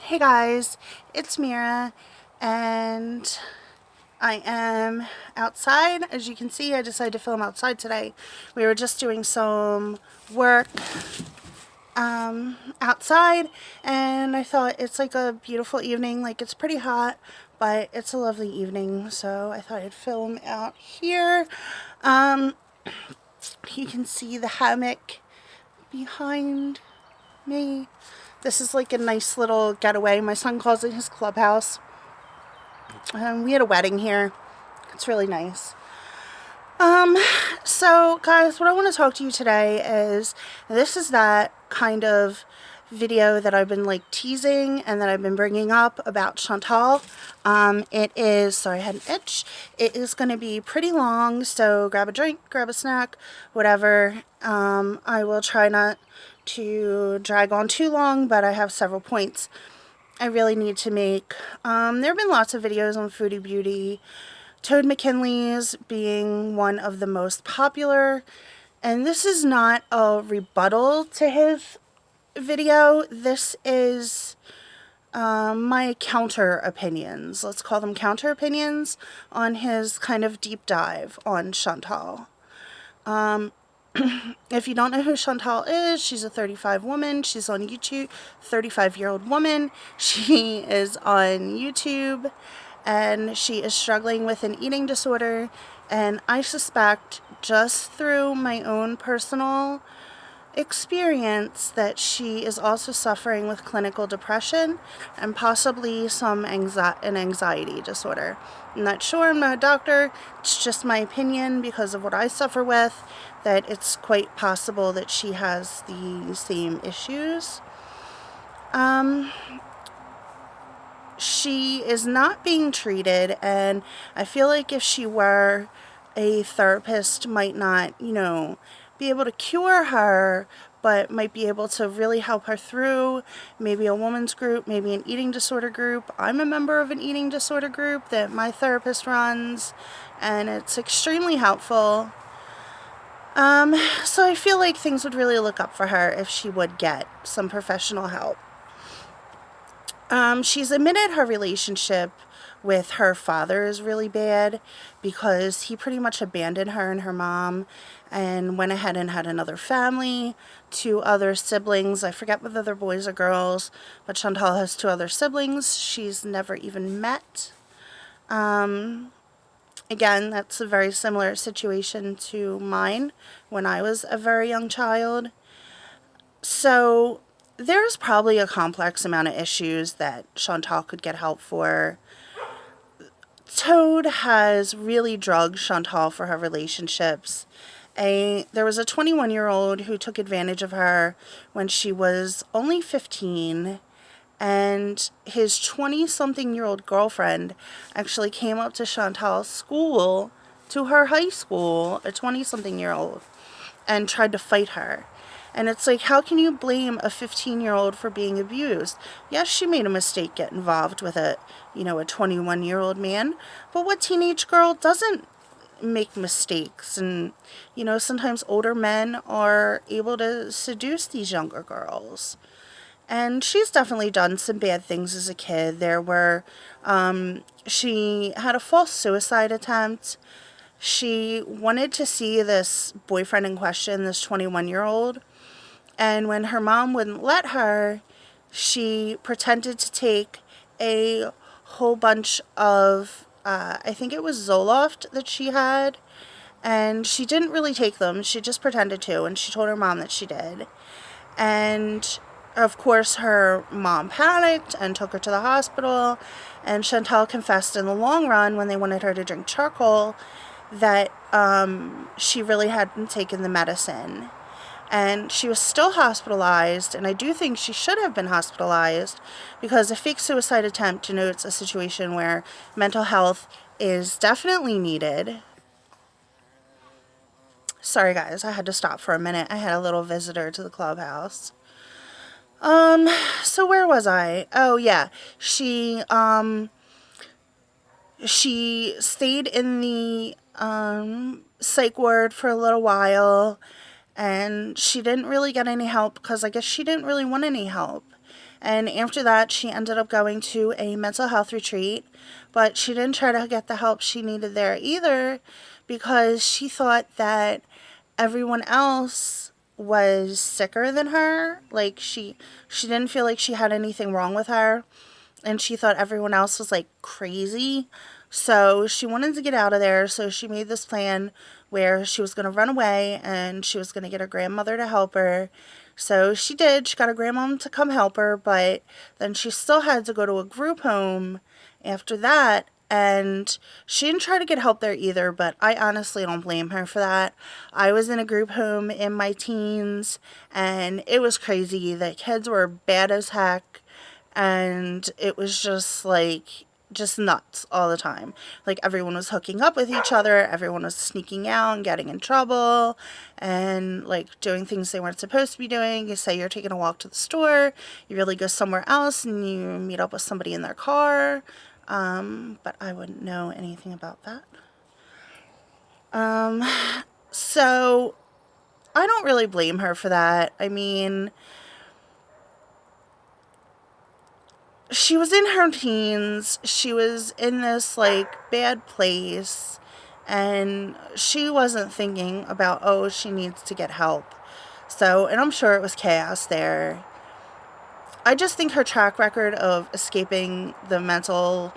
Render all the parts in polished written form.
Hey guys, it's Mera, and I am outside. As you can see, I decided to film outside today. We were just doing some work outside, and I thought it's like a beautiful evening. Like, it's pretty hot, but it's a lovely evening, so I thought I'd film out here. Um, you can see the hammock behind me. This is like a nice little getaway. My son calls it his clubhouse. We had a wedding here. It's really nice. Um, so guys, what I want to talk to you today is this is that kind of video that I've been like teasing and that I've been bringing up about Chantal. It is, sorry, I had an itch. It is going to be pretty long, so grab a drink, grab a snack, whatever. I will try not to drag on too long, but I have several points I really need to make. There have been lots of videos on Foodie Beauty, Toad McKinley's being one of the most popular, and this is not a rebuttal to his video. This is my counter opinions. Let's call them counter opinions on his kind of deep dive on Chantal. If you don't know who Chantal is, she's a 35 woman. She's on YouTube, 35-year-old woman. She is on YouTube, and she is struggling with an eating disorder. And I suspect, just through my own personal experience, that she is also suffering with clinical depression and possibly an anxiety disorder. I'm not sure, I'm not a doctor, it's just my opinion because of what I suffer with, that it's quite possible that she has the same issues. She is not being treated, and I feel like if she were, a therapist might not, be able to cure her, but might be able to really help her through. Maybe a woman's group, maybe an eating disorder group. I'm a member of an eating disorder group that my therapist runs, and it's extremely helpful. So I feel like things would really look up for her if she would get some professional help. She's admitted her relationship with her father is really bad because he pretty much abandoned her and her mom and went ahead and had another family, two other siblings. I forget whether they're boys or girls, but Chantal has two other siblings she's never even met. Again, that's a very similar situation to mine when I was a very young child. So there's probably a complex amount of issues that Chantal could get help for. Toad has really drugged Chantal for her relationships. There was a 21-year-old who took advantage of her when she was only 15, and his 20-something-year-old girlfriend actually came up to Chantal's school, to her high school, a 20-something-year-old, and tried to fight her. And it's like, how can you blame a 15-year-old for being abused? Yes, she made a mistake getting involved with a 21-year-old man, but what teenage girl doesn't make mistakes? And, sometimes older men are able to seduce these younger girls. And she's definitely done some bad things as a kid. She had a false suicide attempt. She wanted to see this boyfriend in question, this 21-year-old. And when her mom wouldn't let her, she pretended to take a whole bunch of, I think it was Zoloft that she had. And she didn't really take them. She just pretended to. And she told her mom that she did. And of course, her mom panicked and took her to the hospital. And Chantal confessed in the long run, when they wanted her to drink charcoal, that she really hadn't taken the medicine. And she was still hospitalized, and I do think she should have been hospitalized because a fake suicide attempt denotes a situation where mental health is definitely needed. Sorry guys, I had to stop for a minute. I had a little visitor to the clubhouse. So where was I? Oh yeah, she stayed in the psych ward for a little while, and she didn't really get any help because I guess she didn't really want any help. And after that, she ended up going to a mental health retreat, but she didn't try to get the help she needed there either because she thought that everyone else was sicker than her. Like she didn't feel like she had anything wrong with her, and she thought everyone else was like crazy. So she wanted to get out of there, so she made this plan where she was going to run away and she was going to get her grandmother to help her. So she did. She got her grandmom to come help her, but then she still had to go to a group home after that. And she didn't try to get help there either, but I honestly don't blame her for that. I was in a group home in my teens, and it was crazy. The kids were bad as heck, and it was just like just nuts all the time. Like everyone was hooking up with each other, everyone was sneaking out and getting in trouble and like doing things they weren't supposed to be doing. You say you're taking a walk to the store, you really go somewhere else and you meet up with somebody in their car. But I wouldn't know anything about that. So I don't really blame her for that. I mean, she was in her teens, she was in this like bad place, and she wasn't thinking about, oh, she needs to get help. So, and I'm sure it was chaos there. I just think her track record of escaping the mental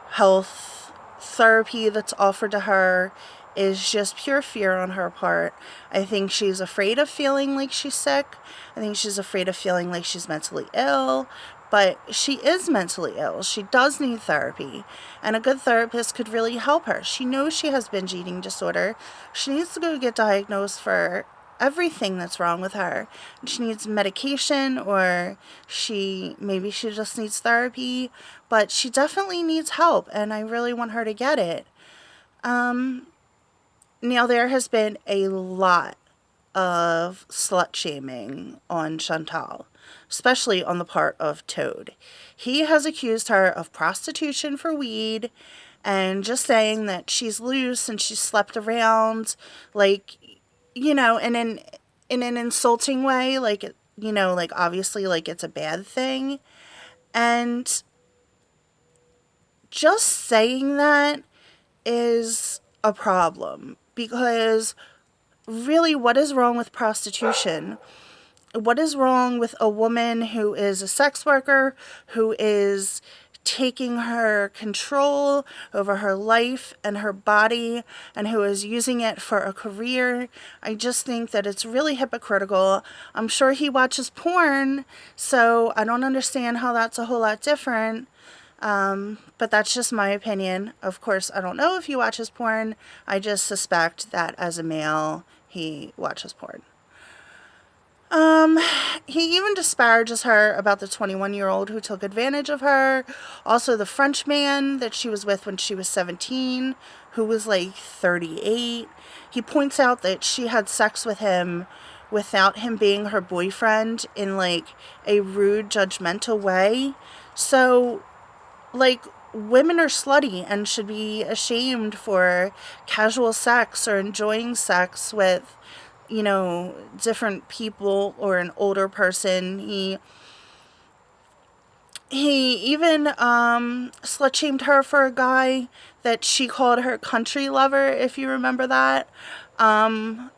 health therapy that's offered to her is just pure fear on her part. I think she's afraid of feeling like she's sick. I think she's afraid of feeling like she's mentally ill. But she is mentally ill. She does need therapy. And a good therapist could really help her. She knows she has binge eating disorder. She needs to go get diagnosed for everything that's wrong with her. She needs medication, or maybe she just needs therapy. But she definitely needs help. And I really want her to get it. Now, there has been a lot of slut shaming on Chantal, especially on the part of Toad. He has accused her of prostitution for weed and just saying that she's loose and she slept around, like, in an insulting way, like, like obviously like it's a bad thing. And just saying that is a problem, because really, what is wrong with prostitution? What is wrong with a woman who is a sex worker, who is taking her control over her life and her body, and who is using it for a career? I just think that it's really hypocritical. I'm sure he watches porn, so I don't understand how that's a whole lot different. But that's just my opinion. Of course, I don't know if he watches porn. I just suspect that as a male, he watches porn. He even disparages her about the 21-year-old who took advantage of her. Also, the French man that she was with when she was 17, who was like 38. He points out that she had sex with him without him being her boyfriend in like a rude, judgmental way. So, like, women are slutty and should be ashamed for casual sex or enjoying sex with, different people or an older person. He even slut shamed her for a guy that she called her country lover, if you remember that. And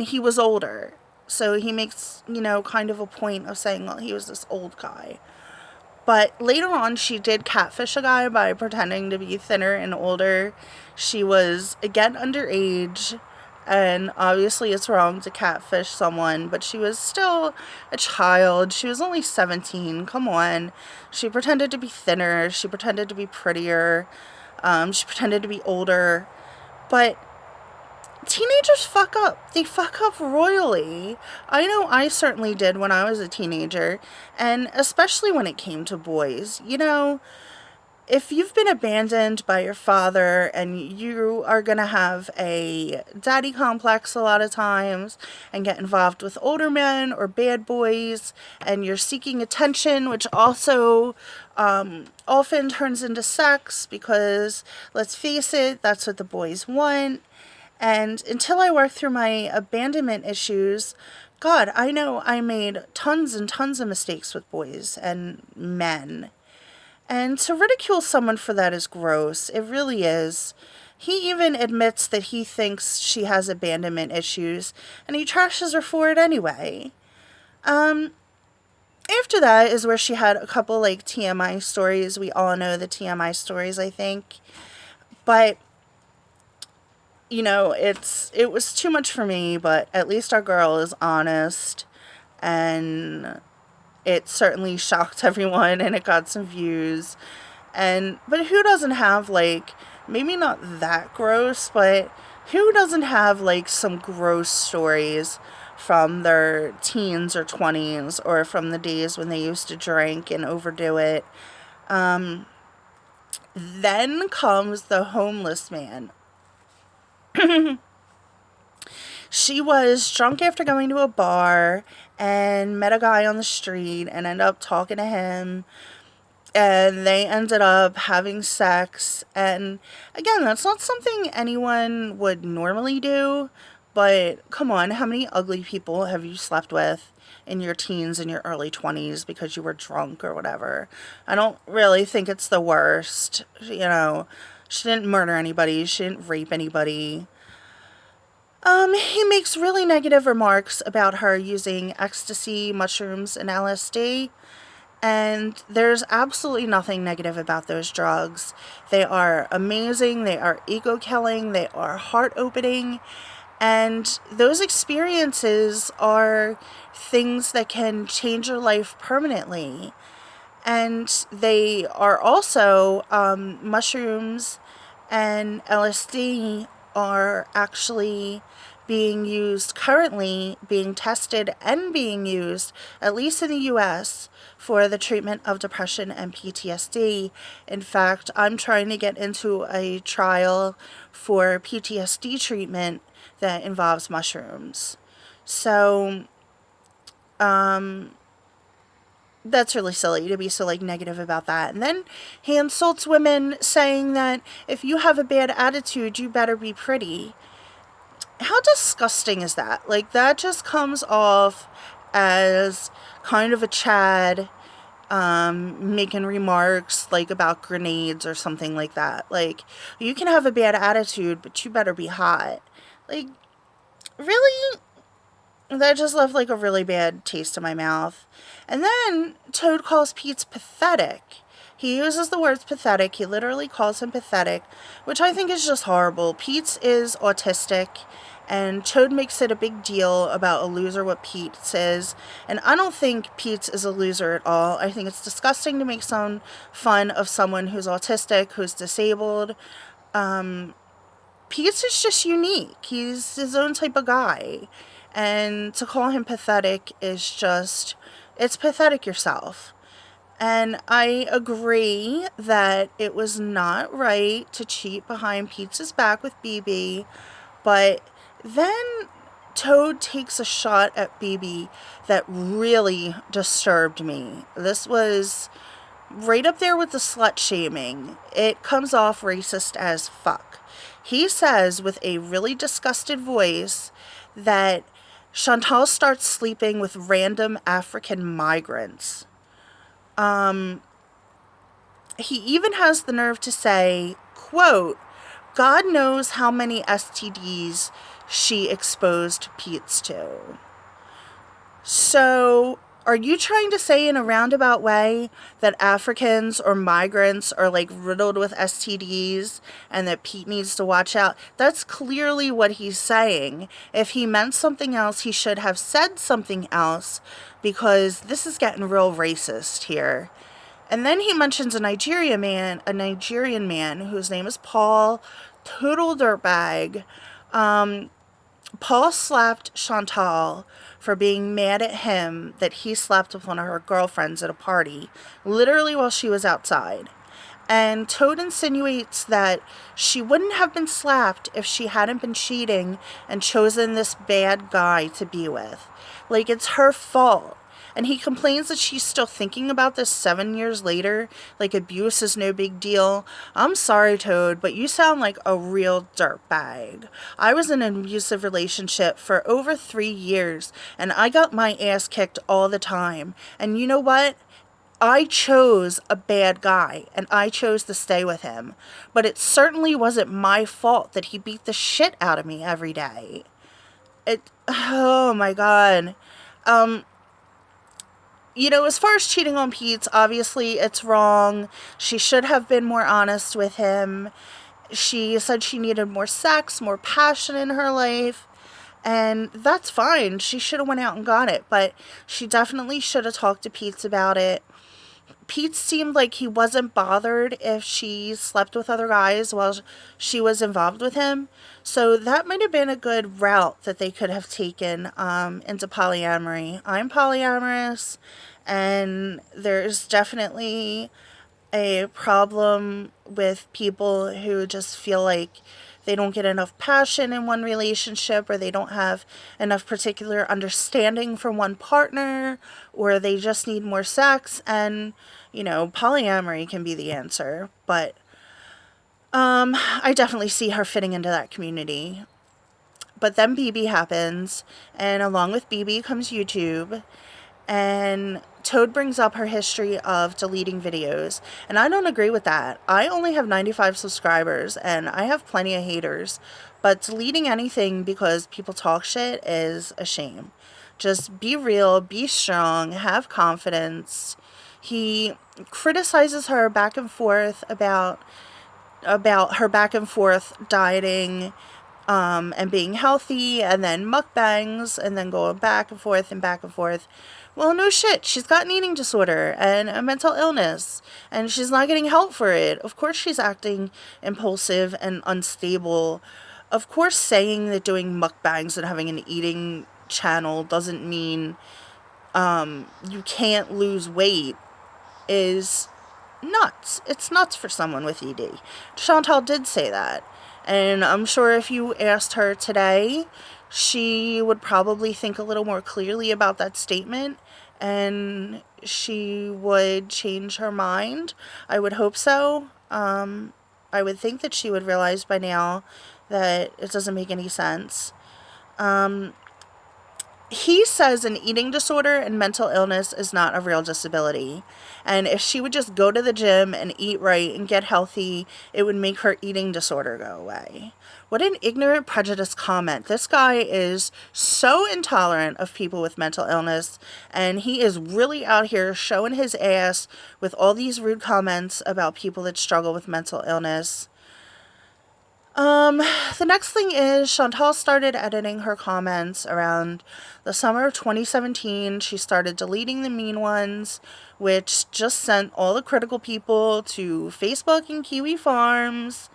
he was older. So he makes, kind of a point of saying, well, he was this old guy. But later on, she did catfish a guy by pretending to be thinner and older. She was, again, underage. And obviously it's wrong to catfish someone, but she was still a child. She was only 17. Come on. She pretended to be thinner. She pretended to be prettier. She pretended to be older. But teenagers fuck up. They fuck up royally. I know I certainly did when I was a teenager, and especially when it came to boys. If you've been abandoned by your father and you are going to have a daddy complex a lot of times and get involved with older men or bad boys, and you're seeking attention, which also often turns into sex, because let's face it, that's what the boys want. And until I worked through my abandonment issues, God, I know I made tons and tons of mistakes with boys and men. And to ridicule someone for that is gross. It really is. He even admits that he thinks she has abandonment issues, and he trashes her for it anyway. After that is where she had a couple like TMI stories. We all know the TMI stories, I think. But it was too much for me, but at least our girl is honest, and it certainly shocked everyone, and it got some views. But who doesn't have, like, maybe not that gross, but who doesn't have, like, some gross stories from their teens or 20s, or from the days when they used to drink and overdo it? Then comes the homeless man. She was drunk after going to a bar and met a guy on the street and ended up talking to him, and they ended up having sex. And again, that's not something anyone would normally do, but come on, how many ugly people have you slept with in your teens and your early 20s because you were drunk or whatever? I don't really think it's the worst. She didn't murder anybody, she didn't rape anybody. He makes really negative remarks about her using ecstasy, mushrooms, and LSD. And there's absolutely nothing negative about those drugs. They are amazing, they are ego-killing, they are heart-opening, and those experiences are things that can change your life permanently. And they are also, mushrooms and LSD are actually being tested and being used, at least in the US, for the treatment of depression and PTSD. In fact, I'm trying to get into a trial for PTSD treatment that involves mushrooms. So, that's really silly to be so, like, negative about that. And then he insults women, saying that if you have a bad attitude, you better be pretty. How disgusting is that? Like, that just comes off as kind of a Chad, making remarks, like, about grenades or something like that. Like, you can have a bad attitude, but you better be hot. Like, really? That just left, like, a really bad taste in my mouth. And then Toad calls Pete pathetic. He uses the words pathetic. He literally calls him pathetic, which I think is just horrible. Pete is autistic, and Toad makes it a big deal about a loser what Pete is. And I don't think Pete is a loser at all. I think it's disgusting to make some fun of someone who's autistic, who's disabled. Pete is just unique. He's his own type of guy. And to call him pathetic is just, it's pathetic yourself. And I agree that it was not right to cheat behind Pete's back with BB, but then Toad takes a shot at BB that really disturbed me. This was right up there with the slut shaming. It comes off racist as fuck. He says with a really disgusted voice that Chantal starts sleeping with random African migrants. He even has the nerve to say, quote, God knows how many STDs she exposed Pete's to. So, are you trying to say in a roundabout way that Africans or migrants are, like, riddled with STDs and that Pete needs to watch out? That's clearly what he's saying. If he meant something else, he should have said something else, because this is getting real racist here. And then he mentions a Nigerian man whose name is Paul, total dirtbag. Paul slapped Chantal for being mad at him that he slept with one of her girlfriends at a party, literally while she was outside. And Toad insinuates that she wouldn't have been slapped if she hadn't been cheating and chosen this bad guy to be with. Like, it's her fault. And he complains that she's still thinking about this 7 years later, like abuse is no big deal. I'm sorry, Toad, but you sound like a real dirtbag. I was in an abusive relationship for over 3 years, and I got my ass kicked all the time. And you know what? I chose a bad guy, and I chose to stay with him. But it certainly wasn't my fault that he beat the shit out of me every day. Oh my God. As far as cheating on Pete, obviously it's wrong. She should have been more honest with him. She said she needed more sex, more passion in her life. And that's fine. She should have went out and got it. But she definitely should have talked to Pete about it. Pete seemed like he wasn't bothered if she slept with other guys while she was involved with him. So that might have been a good route that they could have taken into polyamory. I'm polyamorous, and there's definitely a problem with people who just feel like they don't get enough passion in one relationship, or they don't have enough particular understanding from one partner, or they just need more sex. And polyamory can be the answer, but I definitely see her fitting into that community. But then BB happens, and along with BB comes YouTube, and Toad brings up her history of deleting videos, and I don't agree with that. I only have 95 subscribers, and I have plenty of haters, but deleting anything because people talk shit is a shame. Just be real, be strong, have confidence. He criticizes her back and forth about her back and forth dieting, and being healthy, and then mukbangs, and then going back and forth and back and forth. Well, no shit. She's got an eating disorder and a mental illness, and she's not getting help for it. Of course she's acting impulsive and unstable. Of course saying that doing mukbangs and having an eating channel doesn't mean you can't lose weight is nuts. It's nuts for someone with ED. Chantal did say that. And I'm sure if you asked her today, she would probably think a little more clearly about that statement, and she would change her mind. I would hope so. I would think that she would realize by now that it doesn't make any sense. He says an eating disorder and mental illness is not a real disability. And if she would just go to the gym and eat right and get healthy, it would make her eating disorder go away. What an ignorant, prejudiced comment. This guy is so intolerant of people with mental illness, and he is really out here showing his ass with all these rude comments about people that struggle with mental illness. The next thing is Chantal started editing her comments around the summer of 2017. She started deleting the mean ones, which just sent all the critical people to Facebook and Kiwi Farms.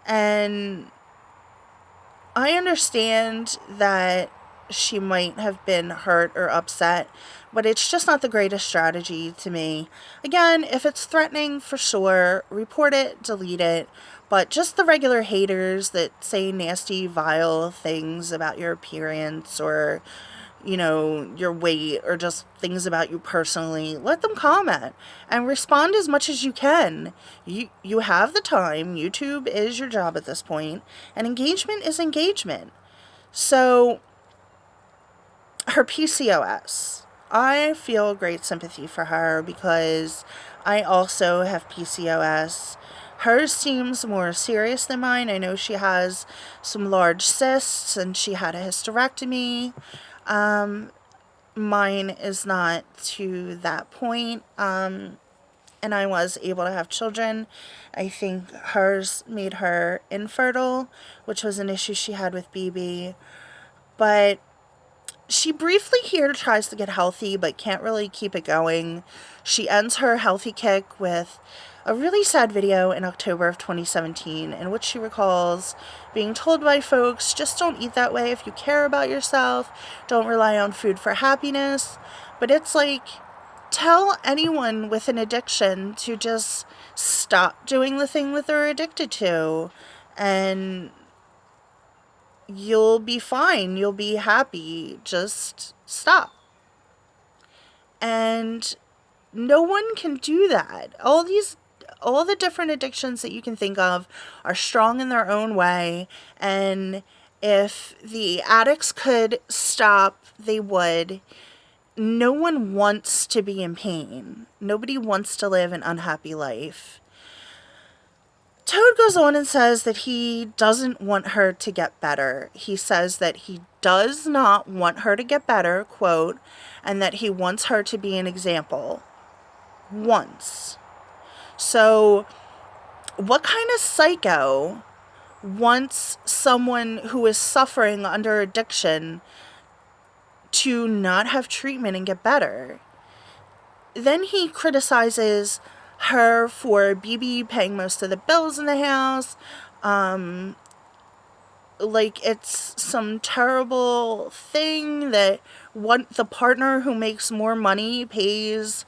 And I understand that she might have been hurt or upset, but it's just not the greatest strategy to me. Again, if it's threatening, for sure, report it, delete it. But just the regular haters that say nasty, vile things about your appearance or, your weight, or just things about you personally, let them comment and respond as much as you can. You have the time. YouTube is your job at this point, and engagement is engagement. So, her PCOS. I feel great sympathy for her because I also have PCOS. Hers seems more serious than mine. I know she has some large cysts and she had a hysterectomy. Mine is not to that point. And I was able to have children. I think hers made her infertile, which was an issue she had with BB. But she briefly here tries to get healthy, but can't really keep it going. She ends her healthy kick with a really sad video in October of 2017 in which she recalls being told by folks, just don't eat that way if you care about yourself. Don't rely on food for happiness. But it's like, tell anyone with an addiction to just stop doing the thing that they're addicted to, and you'll be fine. You'll be happy. Just stop. And no one can do that. All the different addictions that you can think of are strong in their own way, and if the addicts could stop, they would. No one wants to be in pain. Nobody wants to live an unhappy life. Toad goes on and says that he doesn't want her to get better. He says that he does not want her to get better, quote, and that he wants her to be an example. Once. So, what kind of psycho wants someone who is suffering under addiction to not have treatment and get better? Then he criticizes her for BB paying most of the bills in the house. Like it's some terrible thing that the partner who makes more money pays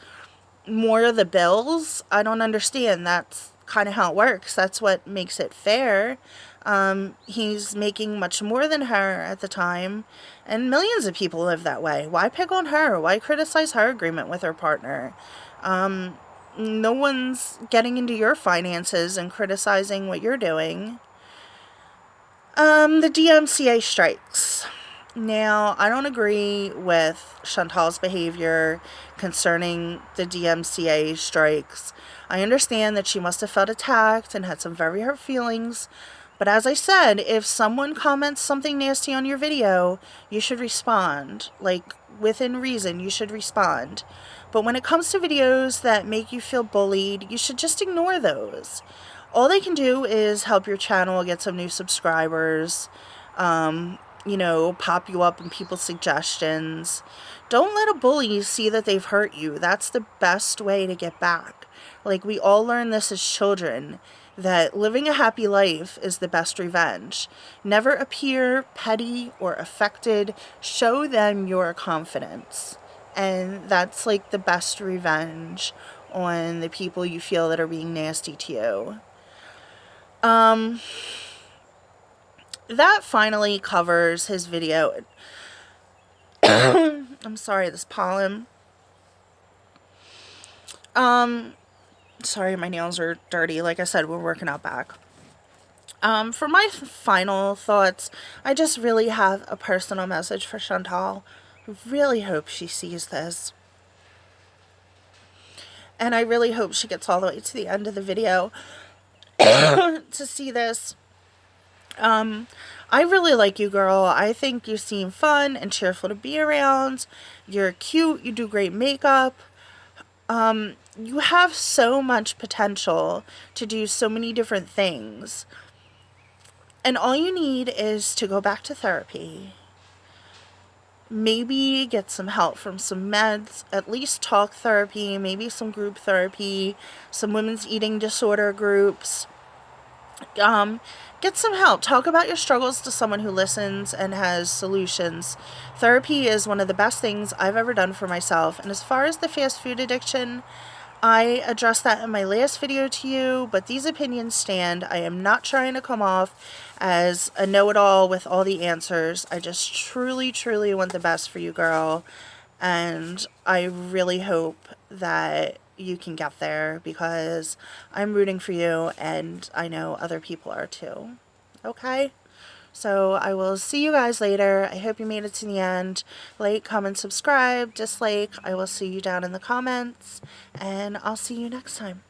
more of the bills. I don't understand. That's kind of how it works. That's what makes it fair. He's making much more than her at the time, and millions of people live that way. Why pick on her? Why criticize her agreement with her partner? No one's getting into your finances and criticizing what you're doing. The DMCA strikes. Now, I don't agree with Chantal's behavior concerning the DMCA strikes. I understand that she must have felt attacked and had some very hurt feelings. But as I said, if someone comments something nasty on your video, you should respond. Like, within reason, you should respond. But when it comes to videos that make you feel bullied, you should just ignore those. All they can do is help your channel get some new subscribers, pop you up in people's suggestions. Don't let a bully see that they've hurt you. That's the best way to get back. Like, we all learned this as children, that living a happy life is the best revenge. Never appear petty or affected. Show them your confidence. And that's like the best revenge on the people you feel that are being nasty to you. That finally covers his video. I'm sorry, this pollen. Sorry, my nails are dirty. Like I said, we're working out back. For my final thoughts, I just really have a personal message for Chantal. I really hope she sees this. And I really hope she gets all the way to the end of the video to see this. I really like you, girl. I think you seem fun and cheerful to be around. You're cute. You do great makeup. You have so much potential to do so many different things. And all you need is to go back to therapy. Maybe get some help from some meds, at least talk therapy, maybe some group therapy, some women's eating disorder groups. Get some help. Talk about your struggles to someone who listens and has solutions. Therapy is one of the best things I've ever done for myself. And as far as the fast food addiction, I addressed that in my last video to you, but these opinions stand. I am not trying to come off as a know-it-all with all the answers. I just truly, truly want the best for you, girl. And I really hope that you can get there, because I'm rooting for you, and I know other people are too. Okay? So I will see you guys later. I hope you made it to the end. Like, comment, subscribe, dislike. I will see you down in the comments, and I'll see you next time.